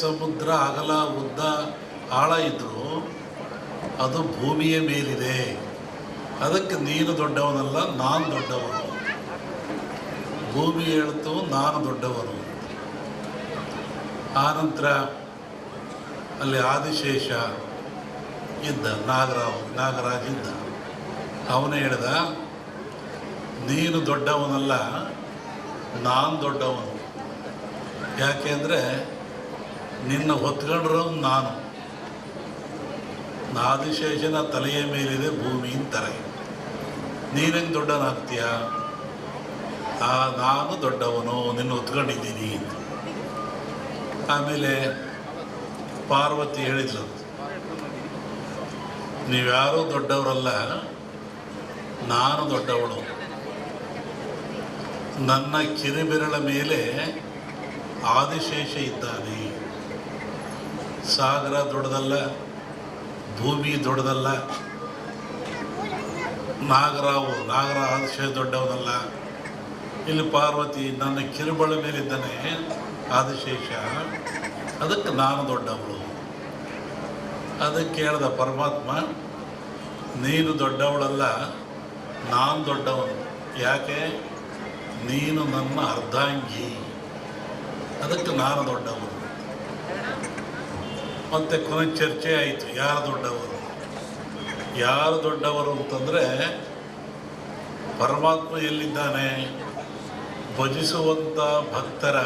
ಸಮುದ್ರ ಅಗಲ ಉದ್ದ ಆಳ ಇದ್ದರೂ ಅದು ಭೂಮಿಯ ಮೇಲಿದೆ. ಅದಕ್ಕೆ ನೀನು ದೊಡ್ಡವನಲ್ಲ, ನಾನು ದೊಡ್ಡವನು. ಭೂಮಿ ಹೇಳ್ತು ನಾನು ದೊಡ್ಡವನು. ಆನಂತರ ಅಲ್ಲಿ ಆದಿಶೇಷ ಇದ್ದ, ನಾಗರಾಜ ಇದ್ದ. ಅವನೇ ಹೇಳ್ದ, ನೀನು ದೊಡ್ಡವನಲ್ಲ, ನಾನು ದೊಡ್ಡವನು. ಯಾಕೆ ಅಂದರೆ ನಿನ್ನ ಹೊತ್ಕೊಂಡ್ರು ನಾನು. ಆದಿಶೇಷನ ತಲೆಯ ಮೇಲಿದೆ ಭೂಮಿ ಅಂತಾರೆ. ನೀನೇನು ದೊಡ್ಡವನಾಗ್ತೀಯ? ನಾನು ದೊಡ್ಡವನು, ನಿನ್ನ ಹೊತ್ಕೊಂಡಿದ್ದೀನಿ. ಆಮೇಲೆ ಪಾರ್ವತಿ ಹೇಳಿದ್ಲು, ನೀವ್ಯಾರೂ ದೊಡ್ಡವರಲ್ಲ, ನಾನು ದೊಡ್ಡವಳು. ನನ್ನ ಕಿರಿಬೆರಳ ಮೇಲೆ ಆದಿಶೇಷ ಇದ್ದಾನೆ. ಸಾಗರ ದೊಡ್ಡದಲ್ಲ, ಭೂಮಿ ದೊಡ್ಡದಲ್ಲ, ನಾಗರ ಆದಿಶೇಷ ದೊಡ್ಡವನಲ್ಲ. ಇಲ್ಲಿ ಪಾರ್ವತಿ ನನ್ನ ಕಿರುಬಳ ಮೇಲಿದ್ದಾನೆ ಆದಿಶೇಷ, ಅದಕ್ಕೆ ನಾನು ದೊಡ್ಡವಳು. ಅದಕ್ಕೆ ಹೇಳ್ದ ಪರಮಾತ್ಮ, ನೀನು ದೊಡ್ಡವಳಲ್ಲ, ನಾನು ದೊಡ್ಡವನು. ಯಾಕೆ? ನೀನು ನನ್ನ ಅರ್ಧಾಂಗಿ, ಅದಕ್ಕೆ ನಾನು ದೊಡ್ಡವನು. ಮತ್ತು ಕೊನೆಗೆ ಚರ್ಚೆ ಆಯಿತು, ಯಾರು ದೊಡ್ಡವರು ಅಂತಂದರೆ, ಪರಮಾತ್ಮ ಎಲ್ಲಿದ್ದಾನೆ? ಭಜಿಸುವಂಥ ಭಕ್ತರ,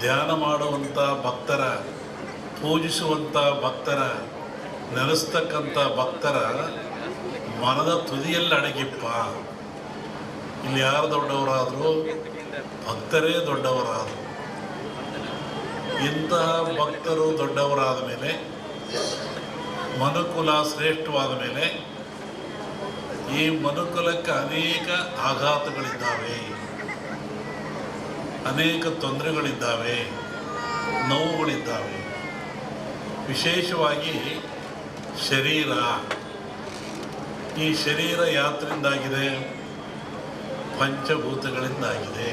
ಧ್ಯಾನ ಮಾಡುವಂಥ ಭಕ್ತರ, ಪೂಜಿಸುವಂಥ ಭಕ್ತರ, ನೆಲೆಸ್ತಕ್ಕಂಥ ಭಕ್ತರ ಮನದ ತುದಿಯಲ್ಲಿ ಅಡಗಿಪ್ಪ. ಇಲ್ಲಿ ಯಾರು ದೊಡ್ಡವರಾದರು? ಭಕ್ತರೇ ದೊಡ್ಡವರಾದರು. ಇಂತಹ ಭಕ್ತರು ದೊಡ್ಡವರಾದ ಮೇಲೆ, ಮನುಕುಲ ಶ್ರೇಷ್ಠವಾದ ಮೇಲೆ, ಈ ಮನುಕುಲಕ್ಕೆ ಅನೇಕ ಆಘಾತಗಳಿದ್ದಾವೆ, ಅನೇಕ ತೊಂದರೆಗಳಿದ್ದಾವೆ, ನೋವುಗಳಿದ್ದಾವೆ. ವಿಶೇಷವಾಗಿ ಶರೀರ. ಈ ಶರೀರ ಯಾತ್ರಿಂದಾಗಿದೆ? ಪಂಚಭೂತಗಳಿಂದಾಗಿದೆ.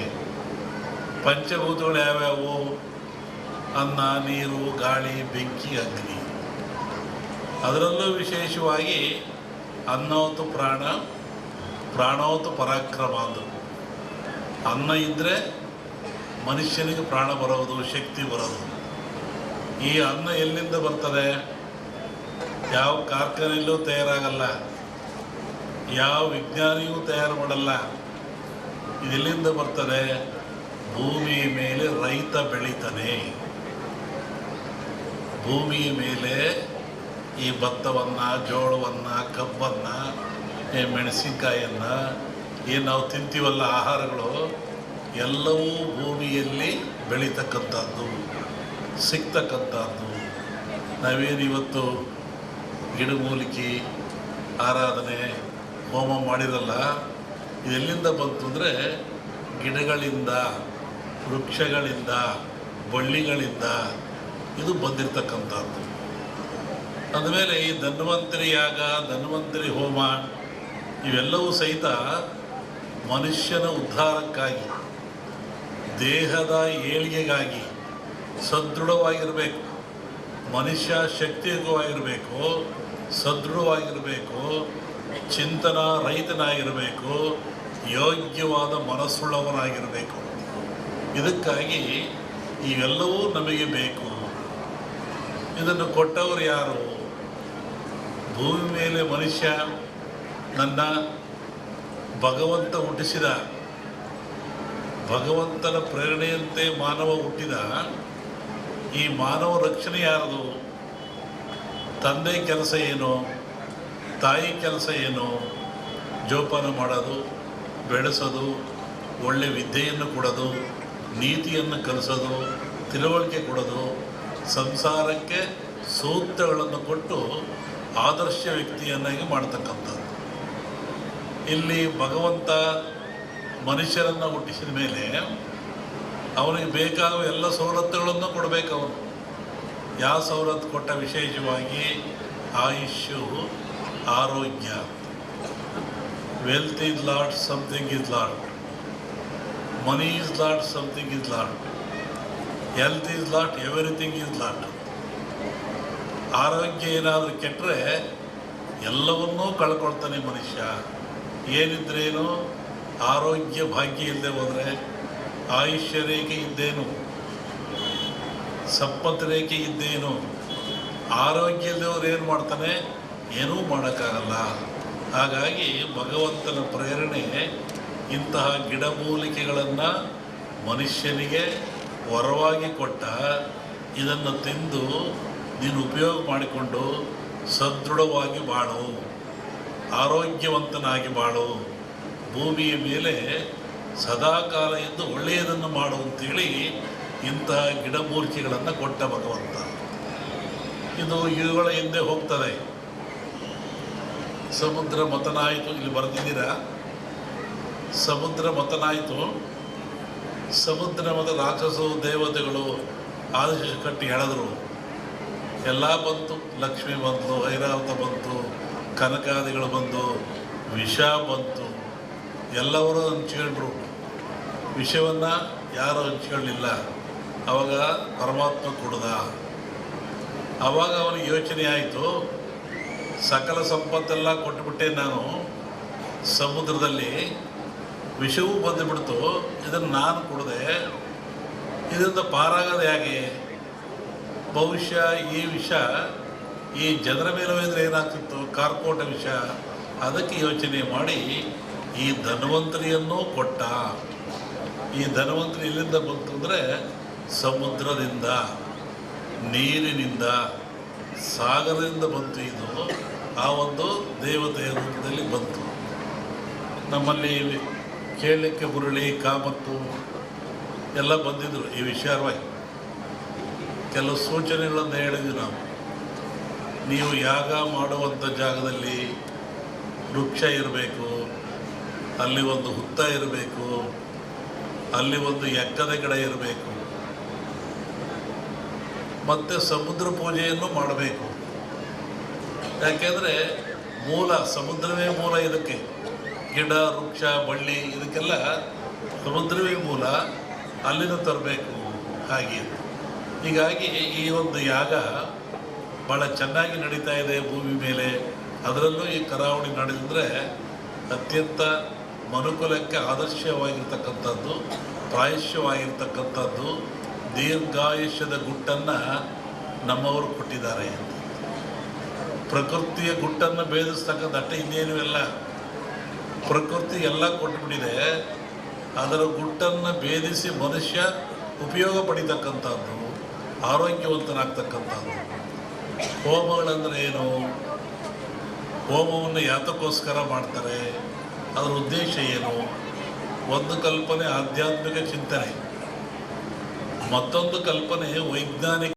ಪಂಚಭೂತಗಳು ಯಾವ್ಯಾವು? ಅನ್ನ, ನೀರು, ಗಾಳಿ, ಬೆಂಕಿ, ಅಗ್ನಿ. ಅದರಲ್ಲೂ ವಿಶೇಷವಾಗಿ ಅನ್ನವತ್ತು ಪ್ರಾಣ, ಪ್ರಾಣವತ್ತು ಪರಾಕ್ರಮ ಅಂದರು. ಅನ್ನ ಇದ್ದರೆ ಮನುಷ್ಯನಿಗೆ ಪ್ರಾಣ ಬರೋದು, ಶಕ್ತಿ ಬರೋದು. ಈ ಅನ್ನ ಎಲ್ಲಿಂದ ಬರ್ತದೆ? ಯಾವ ಕಾರ್ಖಾನೆಯಲ್ಲೂ ತಯಾರಾಗಲ್ಲ, ಯಾವ ವಿಜ್ಞಾನಿಯೂ ತಯಾರು ಮಾಡಲ್ಲ. ಇದೆಲ್ಲಿಂದ ಬರ್ತದೆ? ಭೂಮಿಯ ಮೇಲೆ ರೈತ ಬೆಳೀತಾನೆ. ಭೂಮಿಯ ಮೇಲೆ ಈ ಭತ್ತವನ್ನು, ಜೋಳವನ್ನು, ಕಬ್ಬನ್ನು, ಮೆಣಸಿನ್ಕಾಯನ್ನು, ಏನು ನಾವು ತಿಂತೀವಲ್ಲ ಆಹಾರಗಳು, ಎಲ್ಲವೂ ಭೂಮಿಯಲ್ಲಿ ಬೆಳೀತಕ್ಕಂಥದ್ದು, ಸಿಗ್ತಕ್ಕಂಥದ್ದು. ನಾವೇನು ಇವತ್ತು ಗಿಡಮೂಲಿಕೆ ಆರಾಧನೆ ಹೋಮ ಮಾಡಿರಲ್ಲ, ಇದೆಲ್ಲಿಂದ ಬಂತು ಅಂದರೆ ಗಿಡಗಳಿಂದ, ವೃಕ್ಷಗಳಿಂದ, ಬಳ್ಳಿಗಳಿಂದ ಇದು ಬಂದಿರತಕ್ಕಂಥದ್ದು. ಅಂದಮೇಲೆ ಈ ಧನ್ವಂತರಿ ಯಾಗ, ಧನ್ವಂತರಿ ಹೋಮ ಇವೆಲ್ಲವೂ ಸಹಿತ ಮನುಷ್ಯನ ಉದ್ಧಾರಕ್ಕಾಗಿ, ದೇಹದ ಏಳಿಗೆಗಾಗಿ ಸದೃಢವಾಗಿರಬೇಕು. ಮನುಷ್ಯ ಶಕ್ತಿಯುತವಾಗಿರಬೇಕು, ಸದೃಢವಾಗಿರಬೇಕು, ಚಿಂತನ ರಹಿತನಾಗಿರಬೇಕು, ಯೋಗ್ಯವಾದ ಮನಸ್ಸುಳ್ಳವನಾಗಿರಬೇಕು. ಇದಕ್ಕಾಗಿ ಇವೆಲ್ಲವೂ ನಮಗೆ ಬೇಕು. ಇದನ್ನು ಕೊಟ್ಟವರು ಯಾರು? ಭೂಮಿ ಮೇಲೆ ಮನುಷ್ಯ ನನ್ನ ಭಗವಂತ ಹುಟ್ಟಿಸಿದ, ಭಗವಂತನ ಪ್ರೇರಣೆಯಂತೆ ಮಾನವ ಹುಟ್ಟಿದ. ಈ ಮಾನವ ರಕ್ಷಣೆ ಯಾರದು? ತಂದೆ ಕೆಲಸ ಏನು? ತಾಯಿ ಕೆಲಸ ಏನು? ಜೋಪಾನ ಮಾಡೋದು, ಬೆಳೆಸೋದು, ಒಳ್ಳೆ ವಿದ್ಯೆಯನ್ನು ಕೊಡೋದು, ನೀತಿಯನ್ನು ಕಲಿಸೋದು, ತಿಳುವಳಿಕೆ ಕೊಡೋದು, ಸಂಸಾರಕ್ಕೆ ಸೂಕ್ತಗಳನ್ನು ಕೊಟ್ಟು ಆದರ್ಶ ವ್ಯಕ್ತಿಯನ್ನಾಗಿ ಮಾಡ್ತಕ್ಕಂಥದ್ದು. ಇಲ್ಲಿ ಭಗವಂತ ಮನುಷ್ಯರನ್ನು ಹುಟ್ಟಿಸಿದ ಮೇಲೆ ಅವನಿಗೆ ಬೇಕಾಗುವ ಎಲ್ಲ ಸವಲತ್ತುಗಳನ್ನು ಕೊಡಬೇಕು. ಅವನು ಯಾವ ಸವಲತ್ತು ಕೊಟ್ಟ? ವಿಶೇಷವಾಗಿ ಆಯುಷ್ಯು, ಆರೋಗ್ಯ. Wealth is lot, something is lot. Money is lot, something is lot. Health is lot, everything is lot. ಆರೋಗ್ಯ ಏನಾದರೂ ಕೆಟ್ಟರೆ ಎಲ್ಲವನ್ನೂ ಕಳ್ಕೊಳ್ತಾನೆ ಮನುಷ್ಯ. ಏನಿದ್ರೇನು, ಆರೋಗ್ಯ ಭಾಗ್ಯ ಇಲ್ಲದೆ ಹೋದರೆ ಆಯುಷ್ಯ ರೇಖೆ ಇದ್ದೇನು, ಸಂಪತ್ತು ರೇಖೆ ಇದ್ದೇನು. ಆರೋಗ್ಯ ಇಲ್ಲದವ್ರು ಏನು ಮಾಡ್ತಾನೆ? ಏನೂ ಮಾಡೋಕ್ಕಾಗಲ್ಲ. ಹಾಗಾಗಿ ಭಗವಂತನ ಪ್ರೇರಣೆ ಇಂತಹ ಗಿಡಮೂಲಿಕೆಗಳನ್ನು ಮನುಷ್ಯನಿಗೆ ವರವಾಗಿ ಕೊಟ್ಟ. ಇದನ್ನು ತಿಂದು ನೀನು ಉಪಯೋಗ ಮಾಡಿಕೊಂಡು ಸದೃಢವಾಗಿ ಬಾಳು, ಆರೋಗ್ಯವಂತನಾಗಿ ಬಾಳು, ಭೂಮಿಯ ಮೇಲೆ ಸದಾಕಾಲ ಇದ್ದು ಒಳ್ಳೆಯದನ್ನು ಮಾಡು ಅಂತೇಳಿ ಇಂತಹ ಗಿಡಮೂಲಿಕೆಗಳನ್ನು ಕೊಟ್ಟ ಭಗವಂತ. ಇದು ಇವುಗಳ ಹಿಂದೆ ಹೋಗ್ತದೆ. ಸಮುದ್ರ ಮಥನಾಯಿತು, ಇಲ್ಲಿ ಬರೆದಿದ್ದೀರಾ, ಸಮುದ್ರ ಮಥನಾಯಿತು. ಸಮುದ್ರ ಮತ ರಾಕ್ಷಸರು ದೇವತೆಗಳು ಆದೇಶ ಕಟ್ಟಿ ಹೇಳಿದ್ರು. ಎಲ್ಲ ಬಂತು, ಲಕ್ಷ್ಮಿ ಬಂತು, ಐರಾವತ ಬಂತು, ಕನಕಾದಿಗಳು ಬಂದು, ವಿಷ ಬಂತು. ಎಲ್ಲರೂ ಹಂಚ್ಕೊಂಡ್ರು. ವಿಷವನ್ನು ಯಾರು ಹಂಚ್ಕೊಳ್ಳಿಲ್ಲ. ಆವಾಗ ಪರಮಾತ್ಮ ಕುಡ್ದ. ಆವಾಗ ಅವನಿಗೆ ಯೋಚನೆ ಆಯಿತು, ಸಕಲ ಸಂಪತ್ತೆಲ್ಲ ಕೊಟ್ಟುಬಿಟ್ಟೆ ನಾನು, ಸಮುದ್ರದಲ್ಲಿ ವಿಷವೂ ಬಂದುಬಿಡ್ತು, ಇದನ್ನು ನಾನು ಕುಡಿದೆ, ಇದರಿಂದ ಪಾರಾಗೋದು ಹೇಗೆ? ಬಹುಶಃ ಈ ವಿಷ ಈ ಜನರ ಮೇಲೆ ಹೋದರೆ ಏನಾಗ್ತಿತ್ತು? ಕಾರ್ಕೋಟ ವಿಷ. ಅದಕ್ಕೆ ಯೋಚನೆ ಮಾಡಿ ಈ ಧನ್ವಂತರಿಯನ್ನು ಕೊಟ್ಟ. ಈ ಧನ್ವಂತರಿ ಎಲ್ಲಿಂದ ಬಂತು ಅಂದರೆ ಸಮುದ್ರದಿಂದ, ನೀರಿನಿಂದ, ಸಾಗರದಿಂದ ಬಂತು. ಇದು ಆ ಒಂದು ದೇವತೆಯ ರೂಪದಲ್ಲಿ ಬಂತು. ನಮ್ಮಲ್ಲಿ ಕೇಳಲಿಕ್ಕೆ ಹುರುಳಿ, ಕಾಮತ್ತು ಎಲ್ಲ ಬಂದಿದ್ದರು ಈ ವಿಚಾರವಾಗಿ. ಕೆಲವು ಸೂಚನೆಗಳನ್ನು ಹೇಳಿದ್ವಿ ನಾವು. ನೀವು ಯಾಗ ಮಾಡುವಂಥ ಜಾಗದಲ್ಲಿ ವೃಕ್ಷ ಇರಬೇಕು, ಅಲ್ಲಿ ಒಂದು ಹುತ್ತ ಇರಬೇಕು, ಅಲ್ಲಿ ಒಂದು ಎಕ್ಕದ ಗಿಡ ಇರಬೇಕು, ಮತ್ತು ಸಮುದ್ರ ಪೂಜೆಯನ್ನು ಮಾಡಬೇಕು. ಯಾಕೆಂದರೆ ಮೂಲ ಸಮುದ್ರವೇ ಮೂಲ. ಇದಕ್ಕೆ ಗಿಡ, ವೃಕ್ಷ, ಬಳ್ಳಿ ಇದಕ್ಕೆಲ್ಲ ಸಮುದ್ರವೇ ಮೂಲ. ಅಲ್ಲಿಂದ ತರಬೇಕು. ಹಾಗೆ ಹೀಗಾಗಿ ಈ ಒಂದು ಯಾಗ ಭಾಳ ಚೆನ್ನಾಗಿ ನಡೀತಾ ಇದೆ ಭೂಮಿ ಮೇಲೆ. ಅದರಲ್ಲೂ ಈ ಕರಾವಳಿ ನಡೆದಿದ್ರೆ ಅತ್ಯಂತ ಮನುಕುಲಕ್ಕೆ ಆದರ್ಶವಾಗಿರ್ತಕ್ಕಂಥದ್ದು, ಪ್ರಾಯಶ್ಯವಾಗಿರ್ತಕ್ಕಂಥದ್ದು, ದೀರ್ಘಾಯುಷ್ಯದ ಗುಟ್ಟನ್ನು ನಮ್ಮವರು ಕೊಟ್ಟಿದ್ದಾರೆ. ಪ್ರಕೃತಿಯ ಗುಟ್ಟನ್ನು ಭೇದಿಸ್ತಕ್ಕಂಥ ಅಟ್ಟ ಇನ್ನೇನು ಇಲ್ಲ. ಪ್ರಕೃತಿ ಎಲ್ಲ ಕೊಟ್ಟುಬಿಟ್ಟಿದೆ. ಅದರ ಗುಟ್ಟನ್ನು ಭೇದಿಸಿ ಮನುಷ್ಯ ಉಪಯೋಗ ಪಡಿತಕ್ಕಂಥದ್ದು, ಆರೋಗ್ಯವಂತನಾಗ್ತಕ್ಕಂಥದ್ದು. ಹೋಮಗಳಂದರೆ ಏನು? ಹೋಮವನ್ನು ಯಾತಕ್ಕೋಸ್ಕರ ಮಾಡ್ತಾರೆ? ಅದರ ಉದ್ದೇಶ ಏನು? ಒಂದು ಕಲ್ಪನೆ ಆಧ್ಯಾತ್ಮಿಕ ಚಿಂತನೆ, ಮತ್ತೊಂದು ಕಲ್ಪನೆ ವೈಜ್ಞಾನಿಕ